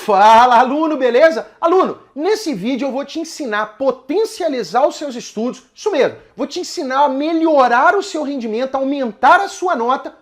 Fala, aluno, beleza? Aluno, nesse vídeo eu vou te ensinar a potencializar os seus estudos, isso mesmo, vou te ensinar a melhorar o seu rendimento, aumentar a sua nota,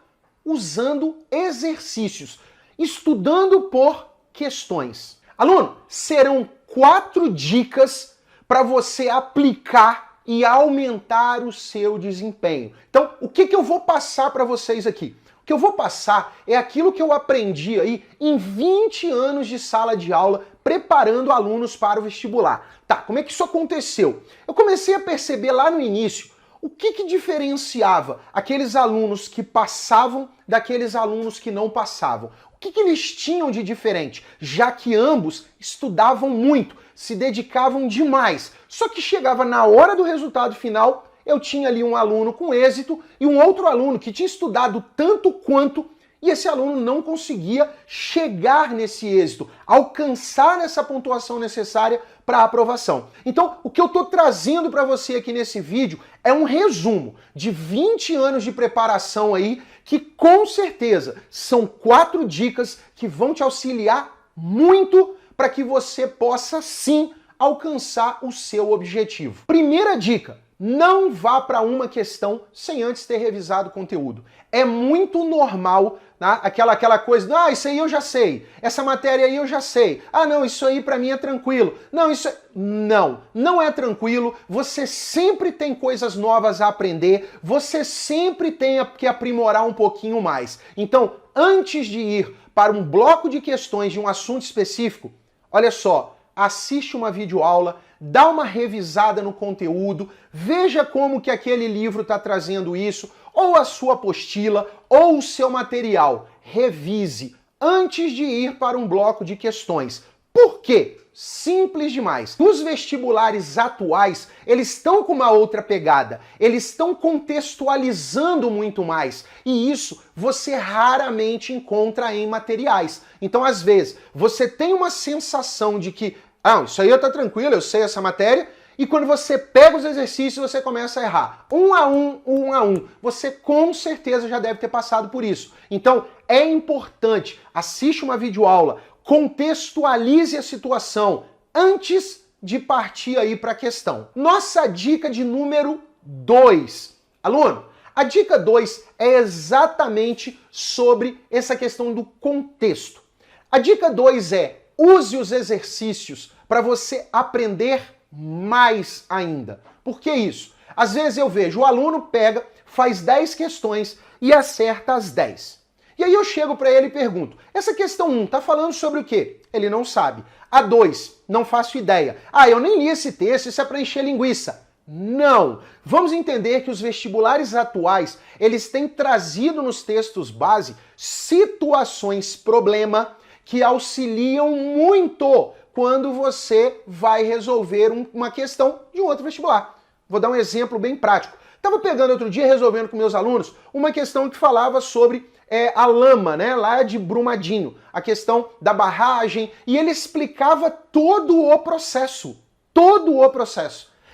usando exercícios, estudando por questões. Aluno, serão 4 dicas para você aplicar e aumentar o seu desempenho. Então, o que eu vou passar para vocês aqui? O que eu vou passar é aquilo que eu aprendi aí em 20 anos de sala de aula, preparando alunos para o vestibular. Tá, como é que isso aconteceu? Eu comecei a perceber lá no início o que diferenciava aqueles alunos que passavam daqueles alunos que não passavam. O que eles tinham de diferente? Já que ambos estudavam muito, se dedicavam demais. Só que chegava na hora do resultado final, eu tinha ali um aluno com êxito e um outro aluno que tinha estudado tanto quanto, e esse aluno não conseguia chegar nesse êxito, alcançar essa pontuação necessária para a aprovação. Então, o que eu estou trazendo para você aqui nesse vídeo é um resumo de 20 anos de preparação aí, que com certeza são 4 dicas que vão te auxiliar muito para que você possa sim alcançar o seu objetivo. Primeira dica: não vá para uma questão sem antes ter revisado o conteúdo. É muito normal, tá? Aquela coisa, isso aí eu já sei, essa matéria aí eu já sei, não, isso aí para mim é tranquilo, não, não é tranquilo, você sempre tem coisas novas a aprender, você sempre tem que aprimorar um pouquinho mais. Então, antes de ir para um bloco de questões de um assunto específico, olha só, assiste uma videoaula, dá uma revisada no conteúdo, veja como que aquele livro está trazendo isso, ou a sua apostila, ou o seu material. Revise antes de ir para um bloco de questões. Por quê? Simples demais. Os vestibulares atuais, eles estão com uma outra pegada, eles estão contextualizando muito mais, e isso você raramente encontra em materiais. Então, às vezes, você tem uma sensação de que isso aí tá tranquilo, eu sei essa matéria, e quando você pega os exercícios, você começa a errar. Um a um. Você com certeza já deve ter passado por isso. Então, é importante, assiste uma videoaula, contextualize a situação antes de partir aí para a questão. Nossa dica de número 2. Aluno, a dica 2 é exatamente sobre essa questão do contexto. A dica 2 é: use os exercícios para você aprender mais ainda. Por que isso? Às vezes eu vejo o aluno pega, faz 10 questões e acerta as 10. E aí eu chego para ele e pergunto: essa questão 1 tá falando sobre o quê? Ele não sabe. A 2, não faço ideia. Eu nem li esse texto, isso é para encher linguiça. Não! Vamos entender que os vestibulares atuais, eles têm trazido nos textos base situações problema que auxiliam muito quando você vai resolver uma questão de um outro vestibular. Vou dar um exemplo bem prático. Estava pegando outro dia, resolvendo com meus alunos, uma questão que falava sobre a lama, né, lá de Brumadinho, a questão da barragem, e ele explicava todo o processo.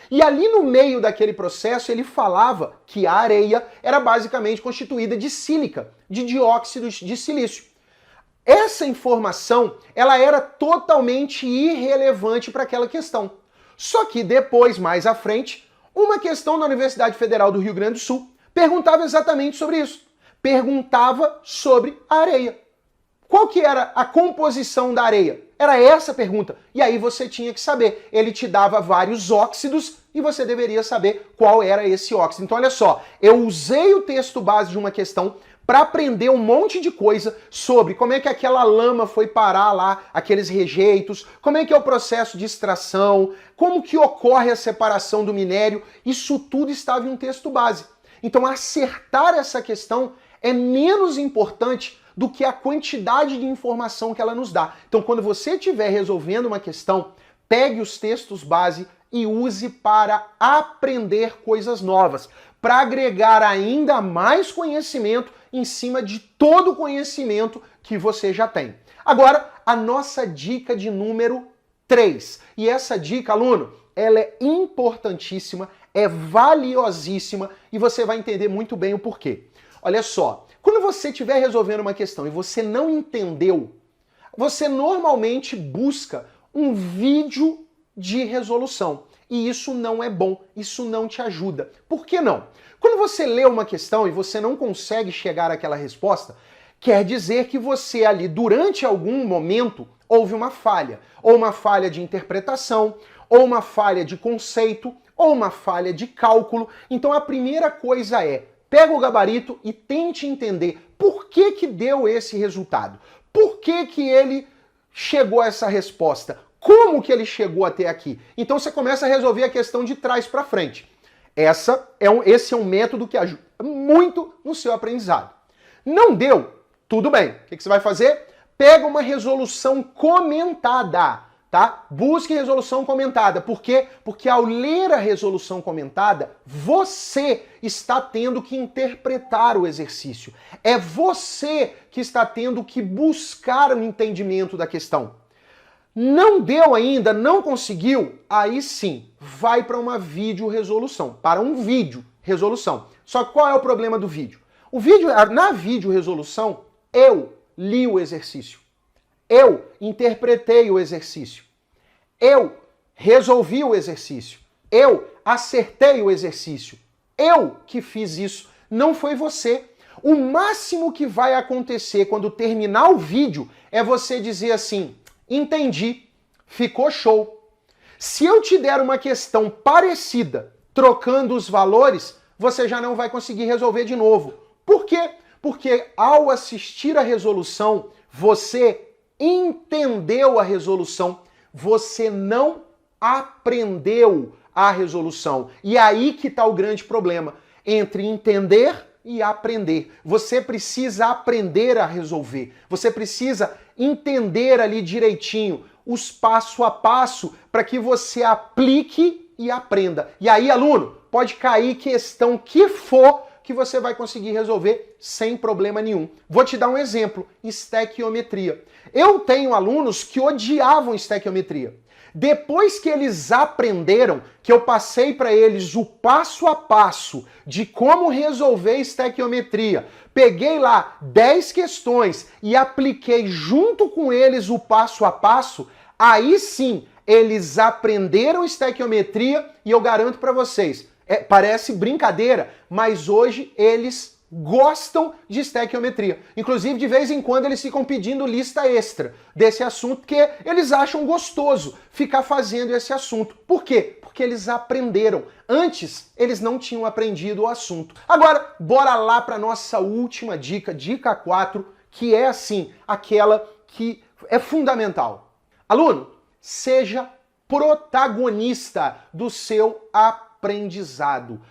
E ali no meio daquele processo, ele falava que a areia era basicamente constituída de sílica, de dióxido de silício. Essa informação, ela era totalmente irrelevante para aquela questão. Só que depois, mais à frente, uma questão da Universidade Federal do Rio Grande do Sul perguntava exatamente sobre isso. Perguntava sobre a areia. Qual que era a composição da areia? Era essa a pergunta. E aí você tinha que saber. Ele te dava vários óxidos e você deveria saber qual era esse óxido. Então olha só, eu usei o texto base de uma questão para aprender um monte de coisa sobre como é que aquela lama foi parar lá, aqueles rejeitos, como é que é o processo de extração, como que ocorre a separação do minério. Isso tudo estava em um texto base. Então acertar essa questão é menos importante do que a quantidade de informação que ela nos dá. Então, quando você estiver resolvendo uma questão, pegue os textos base e use para aprender coisas novas, para agregar ainda mais conhecimento em cima de todo o conhecimento que você já tem. Agora, a nossa dica de número 3. E essa dica, aluno, ela é importantíssima, é valiosíssima e você vai entender muito bem o porquê. Olha só, quando você estiver resolvendo uma questão e você não entendeu você normalmente busca um vídeo de resolução. E isso não é bom, isso não te ajuda. Por que não? Quando você lê uma questão e você não consegue chegar àquela resposta, quer dizer que você ali, durante algum momento, houve uma falha. Ou uma falha de interpretação, ou uma falha de conceito, ou uma falha de cálculo. Então a primeira coisa é, pega o gabarito e tente entender por que que deu esse resultado. Por que que ele chegou a essa resposta? Como que ele chegou até aqui? Então você começa a resolver a questão de trás para frente. Esse é um método que ajuda muito no seu aprendizado. Não deu? Tudo bem. O que você vai fazer? Pega uma resolução comentada, tá? Busque resolução comentada. Por quê? Porque ao ler a resolução comentada, você está tendo que interpretar o exercício. É você que está tendo que buscar o entendimento da questão. Não deu ainda, não conseguiu? Aí sim, vai para uma vídeo resolução, para um vídeo resolução. Só que qual é o problema do vídeo? Na vídeo resolução, eu li o exercício. Eu interpretei o exercício. Eu resolvi o exercício. Eu acertei o exercício. Eu que fiz isso, não foi você. O máximo que vai acontecer quando terminar o vídeo é você dizer assim: entendi, ficou show. Se eu te der uma questão parecida, trocando os valores, você já não vai conseguir resolver de novo. Por quê? Porque ao assistir a resolução, você entendeu a resolução, você não aprendeu a resolução. E aí que está o grande problema, entre entender e aprender. Você precisa aprender a resolver. Você precisa entender ali direitinho os passo a passo para que você aplique e aprenda. E aí, aluno, pode cair questão que for que você vai conseguir resolver sem problema nenhum. Vou te dar um exemplo, estequiometria. Eu tenho alunos que odiavam estequiometria. Depois que eles aprenderam, que eu passei para eles o passo a passo de como resolver estequiometria, peguei lá 10 questões e apliquei junto com eles o passo a passo, aí sim eles aprenderam estequiometria e eu garanto para vocês, parece brincadeira, mas hoje eles gostam de estequiometria. Inclusive, de vez em quando, eles ficam pedindo lista extra desse assunto, porque eles acham gostoso ficar fazendo esse assunto. Por quê? Porque eles aprenderam. Antes, eles não tinham aprendido o assunto. Agora, bora lá para nossa última dica, dica 4, que é, assim, aquela que é fundamental. Aluno, seja protagonista do seu aprendizado.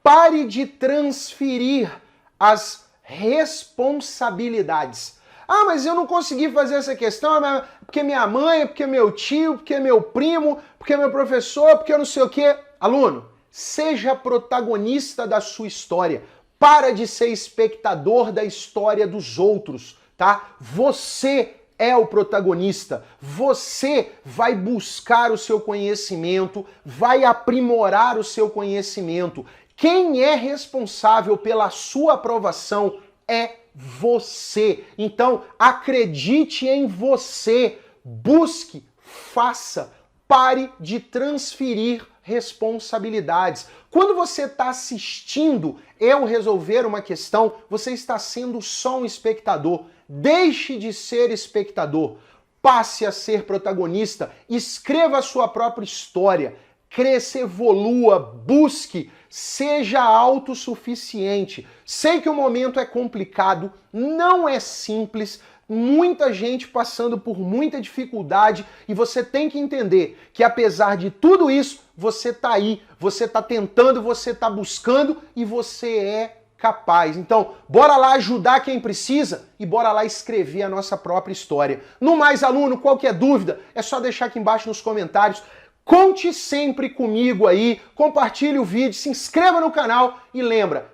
Pare de transferir as responsabilidades. Ah, mas eu não consegui fazer essa questão porque minha mãe, porque meu tio, porque meu primo, porque meu professor, porque eu não sei o quê. Aluno, seja protagonista da sua história. Para de ser espectador da história dos outros, tá? Você é o protagonista. Você vai buscar o seu conhecimento, vai aprimorar o seu conhecimento. Quem é responsável pela sua aprovação é você. Então, acredite em você. Busque, faça. Pare de transferir responsabilidades. Quando você está assistindo eu resolver uma questão, você está sendo só um espectador. Deixe de ser espectador. Passe a ser protagonista. Escreva a sua própria história. Cresça, evolua, busque, seja autossuficiente. Sei que o momento é complicado, não é simples, muita gente passando por muita dificuldade e você tem que entender que apesar de tudo isso, você tá aí, você tá tentando, você tá buscando e você é capaz. Então, bora lá ajudar quem precisa e bora lá escrever a nossa própria história. No mais, aluno, qualquer dúvida, é só deixar aqui embaixo nos comentários. Conte sempre comigo aí, compartilhe o vídeo, se inscreva no canal e lembra,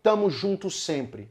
#TamoJuntoSempre.